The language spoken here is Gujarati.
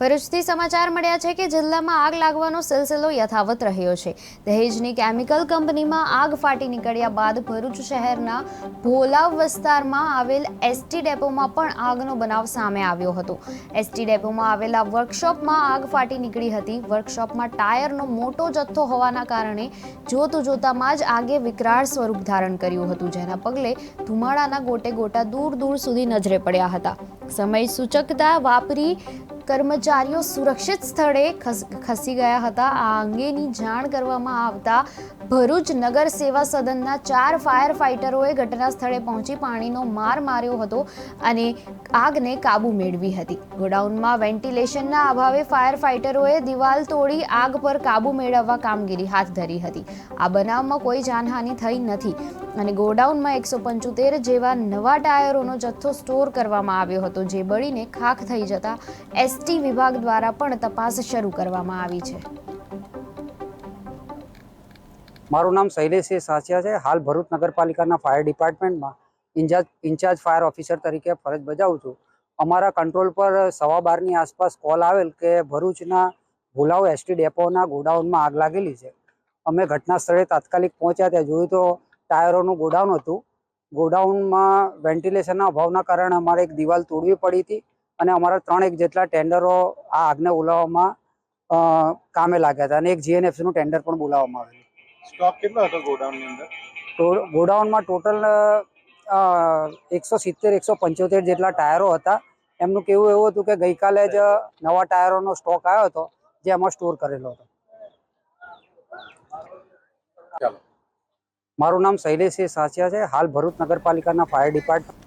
ભરૂચથી સમાચાર મળ્યા છે કે જિલ્લામાં આગ લાગવાનો સિલસિલો યથાવત રહ્યો છે। દહેજની કેમિકલ કંપનીમાં આગ ફાટી નીકળ્યા બાદ ભરૂચ શહેરના ભોલાવ વિસ્તારમાં આવેલ એસટી ડેપોમાં પણ આગનો બનાવ સામે આવ્યો હતો। એસટી ડેપોમાં આવેલા વર્કશોપમાં આગ ફાટી નીકળી હતી। વર્કશોપમાં ટાયરનો મોટો જથ્થો હોવાના કારણે જોતામાં જ આગે વિકરાળ સ્વરૂપ ધારણ કર્યું હતું, જેના પગલે ધુમાડાના ગોટે ગોટા દૂર દૂર સુધી નજરે પડ્યા હતા। સમય સૂચકતા વાપરી કર્મચારીઓ સુરક્ષિત સ્થળે ખસી ગયા હતા। આ અંગેની જાણ કરવામાં આવતા ભરૂચ નગર સેવા સદનના 4 ફાયર ફાઇટરોએ ઘટના સ્થળે પહોંચી પાણીનો માર માર્યો હતો અને આગને કાબુ મેળવી હતી। ગોડાઉનમાં વેન્ટિલેશનના અભાવે ફાયર ફાઇટરોએ દિવાલ તોડી આગ પર કાબુ મેળવવા કામગીરી હાથ ધરી હતી। આ બનાવમાં કોઈ જાનહાનિ થઈ નથી અને ગોડાઉનમાં 175 જેવા નવા ટાયરોનો જથ્થો સ્ટોર કરવામાં આવ્યો હતો, જે બળીને ખાખ થઈ જતા એસટી વિભાગ દ્વારા પણ તપાસ શરૂ કરવામાં આવી છે। મારું નામ શૈલેષ સાચિયા છે। હાલ ભરૂચ નગરપાલિકાના ફાયર ડિપાર્ટમેન્ટમાં ઇન્ચાર્જ ફાયર ઓફિસર તરીકે ફરજ બજાવું છું। અમારા કંટ્રોલ પર 12:15ની આસપાસ કોલ આવેલ કે ભરૂચના ભોલાવ એસટી ડેપોના ગોડાઉનમાં આગ લાગેલી છે। અમે ઘટના સ્થળે તાત્કાલિક પહોંચ્યા, ત્યાં જોયું તો ટાયરોનું ગોડાઉન હતું। ગોડાઉનમાં વેન્ટિલેશનના અભાવના કારણે અમારે એક દિવાલ તોડવી પડી હતી અને અમારા 3 જેટલા ટેન્ડરો આ આગને ઓલવવામાં કામે લાગ્યા હતા અને એક જીએનએફસીનું ટેન્ડર પણ બોલાવવામાં આવેલું। સ્ટોક કેટલો હતો ગોડાઉનની અંદર? તો ગોડાઉનમાં ટોટલ 170-175 જેટલા ટાયરો હતા। એમનું કહેવું એવું હતું કે ગઈકાલે જ નવા ટાયરોનો સ્ટોક આવ્યો હતો, જે એમાં સ્ટોર કરેલો હતો। મારું નામ શૈલેષ સાચિયા છે। હાલ ભરૂચ નગરપાલિકાના ફાયર ડિપાર્ટમેન્ટ